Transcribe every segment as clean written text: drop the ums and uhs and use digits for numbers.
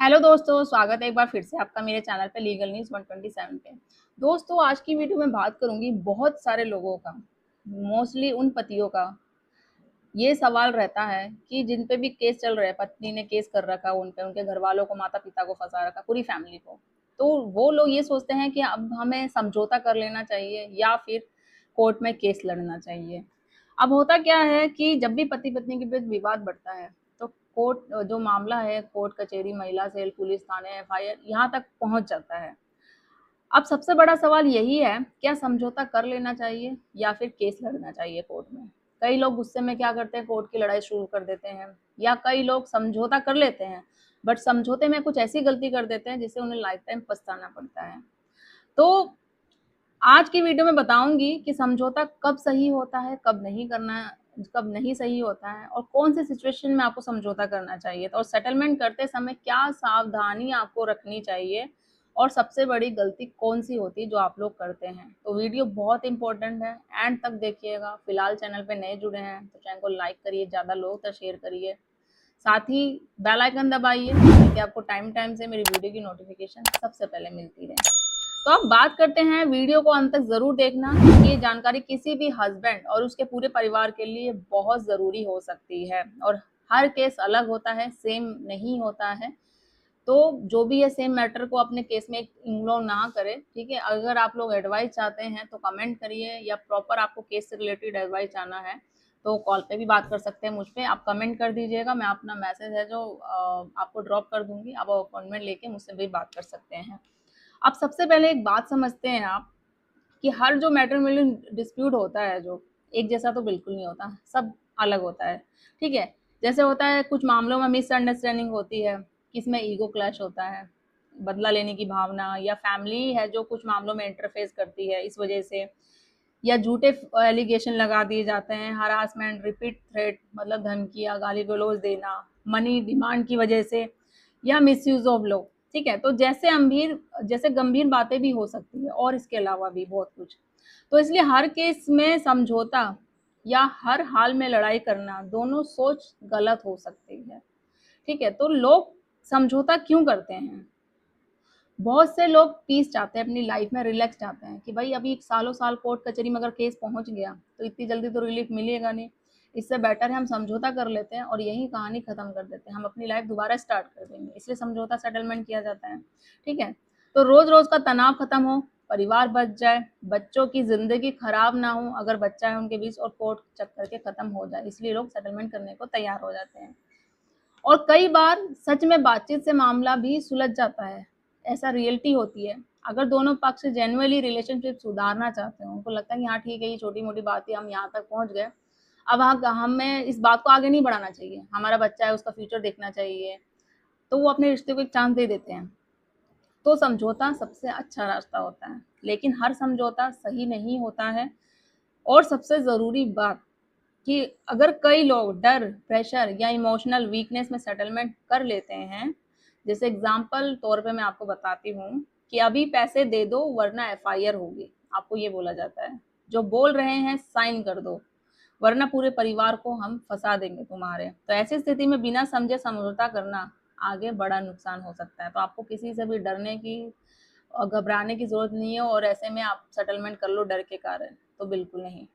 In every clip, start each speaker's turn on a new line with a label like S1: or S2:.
S1: Hello दोस्तों, स्वागत है एक बार फिर से आपका मेरे चैनल पे लीगल न्यूज़ 127 पे। दोस्तों, आज की वीडियो में बात करूंगी बहुत सारे लोगों का, मोस्टली उन पतियों का ये सवाल रहता है कि जिन पे भी केस चल रहा है, पत्नी ने केस कर रखा उन पे, उनके घर वालों को, माता पिता को फंसा रखा, पूरी फैमिली को। तो वो लोग ये सोचते हैं कि अब हमें समझौता कर लेना चाहिए या फिर कोर्ट में केस लड़ना चाहिए। अब होता क्या है कि जब भी पति पत्नी के बीच विवाद बढ़ता है तो कोर्ट जो मामला है, कोर्ट कचहरी, महिला सेल, पुलिस थाने, एफआईआर यहाँ तक पहुंच जाता है। अब सबसे बड़ा सवाल यही है, क्या समझौता कर लेना चाहिए या फिर केस लड़ना चाहिए कोर्ट में। कई लोग गुस्से में क्या करते हैं, कोर्ट की लड़ाई शुरू कर देते हैं, या कई लोग समझौता कर लेते हैं बट समझौते में कुछ ऐसी गलती कर देते हैं जिससे उन्हें लाइफ टाइम पछताना पड़ता है। तो आज की वीडियो में बताऊंगी कि समझौता कब सही होता है, कब नहीं करना, कब नहीं सही होता है, और कौन से सिचुएशन में आपको समझौता करना चाहिए, तो और सेटलमेंट करते समय क्या सावधानी आपको रखनी चाहिए, और सबसे बड़ी गलती कौन सी होती है जो आप लोग करते हैं। तो वीडियो बहुत इंपॉर्टेंट है, एंड तक देखिएगा। फिलहाल चैनल पे नए जुड़े हैं तो चैनल को लाइक करिए, ज़्यादा लोग तक शेयर करिए, साथ ही बेल आइकन दबाइए ताकि आपको टाइम टाइम से मेरी वीडियो की नोटिफिकेशन सबसे पहले मिलती रहे। तो अब बात करते हैं, वीडियो को अंत तक जरूर देखना क्योंकि ये जानकारी किसी भी हस्बैंड और उसके पूरे परिवार के लिए बहुत जरूरी हो सकती है, और हर केस अलग होता है, सेम नहीं होता है। तो जो भी है सेम मैटर को अपने केस में इग्नोर ना करें, ठीक है। अगर आप लोग एडवाइस चाहते हैं तो कमेंट करिए, या प्रॉपर आपको केस से रिलेटेड एडवाइस चाहना है तो कॉल पे भी बात कर सकते हैं मुझ पे। आप कमेंट कर दीजिएगा, मैं अपना मैसेज है जो आपको ड्रॉप कर दूंगी, आप अपॉइंटमेंट लेके मुझसे भी बात कर सकते हैं। अब सबसे पहले एक बात समझते हैं आप कि हर जो मैट्रिमोनियल डिस्प्यूट होता है, जो एक जैसा तो बिल्कुल नहीं होता, सब अलग होता है, ठीक है। जैसे होता है कुछ मामलों में मिसअंडरस्टैंडिंग होती है, किसमें ईगो क्लैश होता है, बदला लेने की भावना, या फैमिली है जो कुछ मामलों में इंटरफेस करती है इस वजह से, या झूठे एलिगेशन लगा दिए जाते हैं, हरासमेंट, रिपीट थ्रेट मतलब धमकियाँ, गाली गलौज देना, मनी डिमांड की वजह से, या मिसयूज ऑफ लॉ, ठीक है। तो जैसे गंभीर बातें भी हो सकती है, और इसके अलावा भी बहुत कुछ। तो इसलिए हर केस में समझौता या हर हाल में लड़ाई करना, दोनों सोच गलत हो सकती है, ठीक है। तो लोग समझौता क्यों करते हैं? बहुत से लोग पीस चाहते हैं, अपनी लाइफ में रिलैक्स चाहते हैं कि भाई अभी सालों साल कोर्ट कचहरी में अगर केस पहुंच गया तो इतनी जल्दी तो रिलीफ मिलेगा नहीं, इससे बेटर है हम समझौता कर लेते हैं और यही कहानी खत्म कर देते हैं, हम अपनी लाइफ दोबारा स्टार्ट कर देंगे, इसलिए समझौता सेटलमेंट किया जाता है, ठीक है। तो रोज रोज का तनाव खत्म हो, परिवार बच जाए, बच्चों की जिंदगी खराब ना हो अगर बच्चा है उनके बीच, और कोर्ट चक्कर के खत्म हो जाए, इसलिए लोग सेटलमेंट करने को तैयार हो जाते हैं। और कई बार सच में बातचीत से मामला भी सुलझ जाता है, ऐसा रियलिटी होती है। अगर दोनों पक्ष जेन्युइनली रिलेशनशिप सुधारना चाहते हो, उनको लगता है कि हाँ ठीक है, ये छोटी मोटी बात है, हम यहाँ तक पहुँच गए, अब हमें इस बात को आगे नहीं बढ़ाना चाहिए, हमारा बच्चा है उसका फ्यूचर देखना चाहिए, तो वो अपने रिश्ते को एक चांस दे देते हैं। तो समझौता सबसे अच्छा रास्ता होता है, लेकिन हर समझौता सही नहीं होता है। और सबसे ज़रूरी बात कि अगर कई लोग डर, प्रेशर या इमोशनल वीकनेस में सेटलमेंट कर लेते हैं, जैसे एग्जांपल तौर पे मैं आपको बताती हूँ कि अभी पैसे दे दो वरना एफआईआर होगी, आपको ये बोला जाता है। जो बोल रहे हैं साइन कर दो वरना पूरे परिवार को हम फंसा देंगे तुम्हारे। तो ऐसी स्थिति में बिना समझे समझौता करना आगे बड़ा नुकसान हो सकता है। तो आपको किसी से भी डरने की और घबराने की जरूरत नहीं है, और ऐसे में आप सेटलमेंट कर लो डर के कारण, तो बिल्कुल नहीं।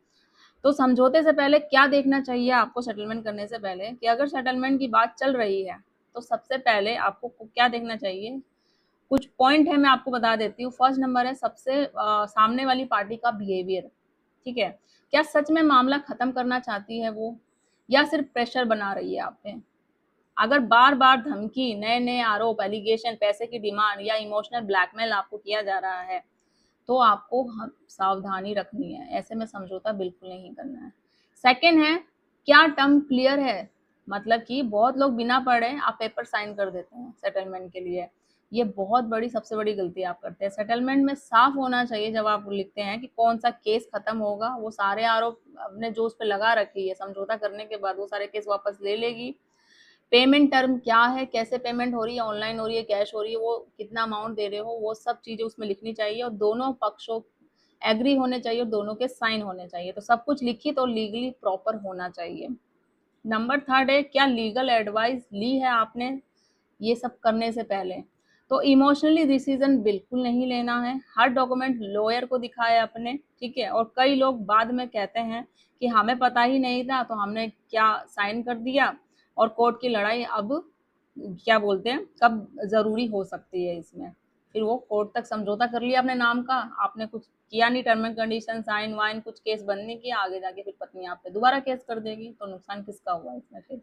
S1: तो समझौते से पहले क्या देखना चाहिए आपको, सेटलमेंट करने से पहले, कि अगर सेटलमेंट की बात चल रही है तो सबसे पहले आपको क्या देखना चाहिए, कुछ पॉइंट है मैं आपको बता देती हूँ। फर्स्ट नंबर है सबसे सामने वाली पार्टी का बिहेवियर, ठीक है। क्या सच में मामला खत्म करना चाहती है वो, या सिर्फ प्रेशर बना रही है आप पे। अगर बार बार धमकी, नए नए आरोप, एलिगेशन, पैसे की डिमांड या इमोशनल ब्लैकमेल आपको किया जा रहा है तो आपको सावधानी रखनी है, ऐसे में समझौता बिल्कुल नहीं करना है। सेकंड है, क्या टर्म क्लियर है, मतलब कि बहुत लोग बिना पढ़े आप पेपर साइन कर देते हैं सेटलमेंट के लिए, ये बहुत बड़ी, सबसे बड़ी गलती आप करते हैं। सेटलमेंट में साफ होना चाहिए जब आप लिखते हैं कि कौन सा केस खत्म होगा, वो सारे आरोप अपने जो उस पर लगा रखी है समझौता करने के बाद वो सारे केस वापस ले लेगी। पेमेंट टर्म क्या है, कैसे पेमेंट हो रही है, ऑनलाइन हो रही है, कैश हो रही है, वो कितना अमाउंट दे रहे हो, वो सब चीजें उसमें लिखनी चाहिए, और दोनों पक्षों एग्री होने चाहिए और दोनों के साइन होने चाहिए। तो सब कुछ लिखित और लीगली प्रॉपर होना चाहिए। नंबर थर्ड है, क्या लीगल एडवाइस ली है आपने, ये सब करने से पहले। तो इमोशनली डिसीजन बिल्कुल नहीं लेना है, हर डॉक्यूमेंट लॉयर को दिखाए अपने, ठीक है। और कई लोग बाद में कहते हैं कि हमें पता ही नहीं था तो हमने क्या साइन कर दिया, और कोर्ट की लड़ाई अब क्या बोलते हैं कब ज़रूरी हो सकती है इसमें। फिर वो कोर्ट तक समझौता कर लिया अपने नाम का, आपने कुछ किया नहीं, टर्म एंड कंडीशन साइन वाइन कुछ केस बंद नहीं किया, आगे जाके फिर पत्नी आप पे दोबारा केस कर देगी, तो नुकसान किसका हुआ इसमें फिर।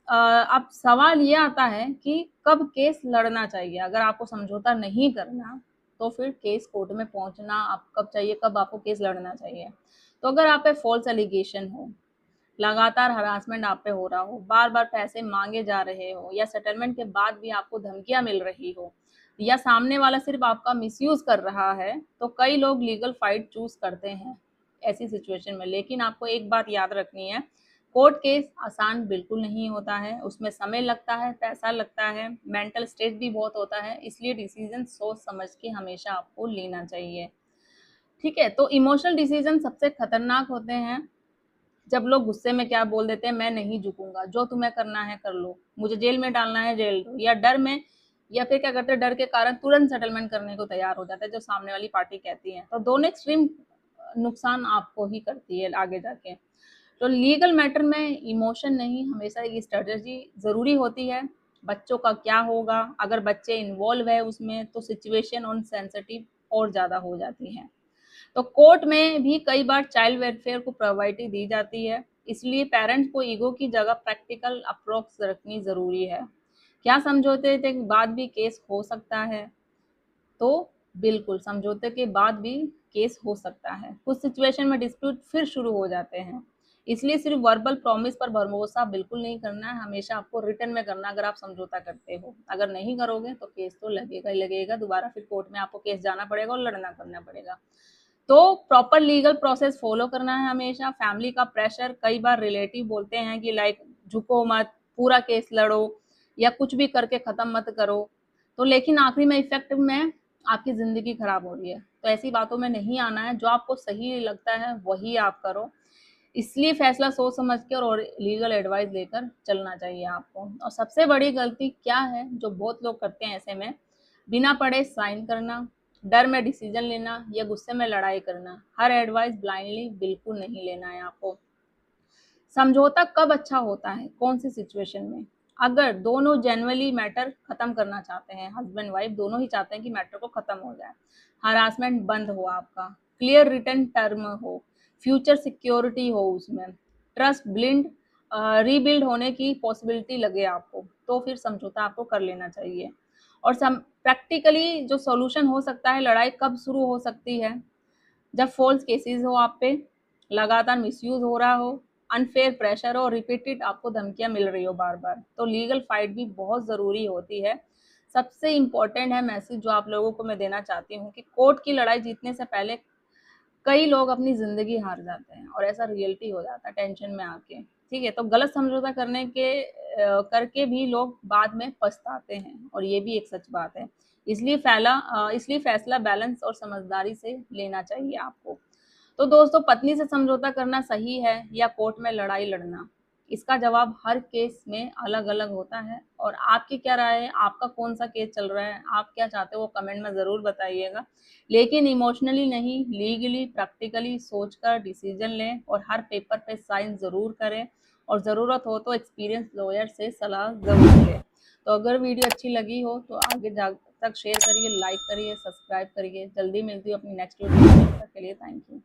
S1: अब सवाल ये आता है कि कब केस लड़ना चाहिए। अगर आपको समझौता नहीं करना तो फिर केस कोर्ट में पहुंचना आप कब चाहिए, कब आपको केस लड़ना चाहिए। तो अगर आप पे फॉल्स एलिगेशन हो, लगातार हरासमेंट आप पे हो रहा हो, बार बार पैसे मांगे जा रहे हो, या सेटलमेंट के बाद भी आपको धमकियां मिल रही हो, या सामने वाला सिर्फ आपका मिसयूज कर रहा है, तो कई लोग लीगल फाइट चूज करते हैं ऐसी सिचुएशन में। लेकिन आपको एक बात याद रखनी है, कोर्ट केस आसान बिल्कुल नहीं होता है, उसमें समय लगता है, पैसा लगता है, मेंटल स्ट्रेस भी बहुत होता है। इसलिए डिसीजन सोच समझ के हमेशा आपको लेना चाहिए, ठीक है। तो इमोशनल डिसीजन सबसे खतरनाक होते हैं जब लोग गुस्से में क्या बोल देते हैं, मैं नहीं झुकूंगा, जो तुम्हें करना है कर लो, मुझे जेल में डालना है जेल दो, या डर में, या फिर क्या करते हैं डर के कारण तुरंत सेटलमेंट करने को तैयार हो जाता है जो सामने वाली पार्टी कहती है। तो दोनों एक्सट्रीम नुकसान आपको ही करती है आगे जाके। तो लीगल मैटर में इमोशन नहीं, हमेशा एक स्ट्रेटजी जरूरी होती है। बच्चों का क्या होगा, अगर बच्चे इन्वॉल्व है उसमें तो सिचुएशन ऑन सेंसिटिव और ज्यादा हो जाती है। तो कोर्ट में भी कई बार चाइल्ड वेलफेयर को प्रायोरिटी दी जाती है, इसलिए पेरेंट्स को ईगो की जगह प्रैक्टिकल अप्रोच रखनी जरूरी है। क्या समझौते के बाद भी केस हो सकता है? तो बिल्कुल समझौते के बाद भी केस हो सकता है। कुछ सिचुएशन में डिस्प्यूट फिर शुरू हो जाते हैं, इसलिए सिर्फ वर्बल प्रॉमिस पर भरोसा बिल्कुल नहीं करना है, हमेशा आपको रिटर्न में करना। अगर आप समझौता करते हो, अगर नहीं करोगे तो केस तो लगेगा ही लगेगा, दोबारा फिर कोर्ट में आपको केस जाना पड़ेगा और लड़ना करना पड़ेगा। तो प्रॉपर लीगल प्रोसेस फॉलो करना है हमेशा। फैमिली का प्रेशर, कई बार रिलेटिव बोलते हैं कि लाइक झुको मत, पूरा केस लड़ो, या कुछ भी करके खत्म मत करो, तो लेकिन आखिरी में इफेक्ट में आपकी जिंदगी खराब हो रही है। तो ऐसी बातों में नहीं आना है, जो आपको सही लगता है वही आप करो। इसलिए फैसला सोच समझ कर और लीगल एडवाइस लेकर चलना चाहिए आपको। और सबसे बड़ी गलती क्या है जो बहुत लोग करते हैं ऐसे में, बिना पढ़े साइन करना, डर में डिसीजन लेना, या गुस्से में लड़ाई करना। हर एडवाइस ब्लाइंडली बिल्कुल नहीं लेना है आपको। समझौता कब अच्छा होता है, कौन सी सिचुएशन में? अगर दोनों जेन्युइनली मैटर खत्म करना चाहते हैं, हस्बैंड वाइफ दोनों ही चाहते हैं कि मैटर को खत्म हो जाए, हरासमेंट बंद हो आपका, क्लियर रिटर्न टर्म हो, फ्यूचर सिक्योरिटी हो उसमें, ट्रस्ट बिल्ड रीबिल्ड होने की पॉसिबिलिटी लगे आपको, तो फिर समझौता आपको कर लेना चाहिए। और प्रैक्टिकली जो सॉल्यूशन हो सकता है, लड़ाई कब शुरू हो सकती है? जब फॉल्स केसेस हो आप पे, लगातार मिसयूज हो रहा हो, अनफेयर प्रेशर हो, रिपीटेड आपको धमकियां मिल रही हो बार बार, तो लीगल फाइट भी बहुत ज़रूरी होती है। सबसे इम्पोर्टेंट है मैसेज जो आप लोगों को मैं देना चाहती हूँ कि कोर्ट की लड़ाई जीतने से पहले कई लोग अपनी ज़िंदगी हार जाते हैं, और ऐसा रियलिटी हो जाता है टेंशन में आके, ठीक है। तो गलत समझौता करके भी लोग बाद में पछताते हैं, और ये भी एक सच बात है। इसलिए फैसला बैलेंस और समझदारी से लेना चाहिए आपको। तो दोस्तों, पत्नी से समझौता करना सही है या कोर्ट में लड़ाई लड़ना, इसका जवाब हर केस में अलग अलग होता है। और आपकी क्या राय है, आपका कौन सा केस चल रहा है, आप क्या चाहते हो वो कमेंट में ज़रूर बताइएगा। लेकिन इमोशनली नहीं, लीगली प्रैक्टिकली सोचकर डिसीजन लें, और हर पेपर पे साइन ज़रूर करें, और ज़रूरत हो तो एक्सपीरियंस लॉयर से सलाह ज़रूर लें। तो अगर वीडियो अच्छी लगी हो तो आगे तक शेयर करिए, लाइक करिए, सब्सक्राइब करिए। जल्दी मिलती हूँ अपनी नेक्स्ट वीडियो में, तब तक के लिए थैंक यू।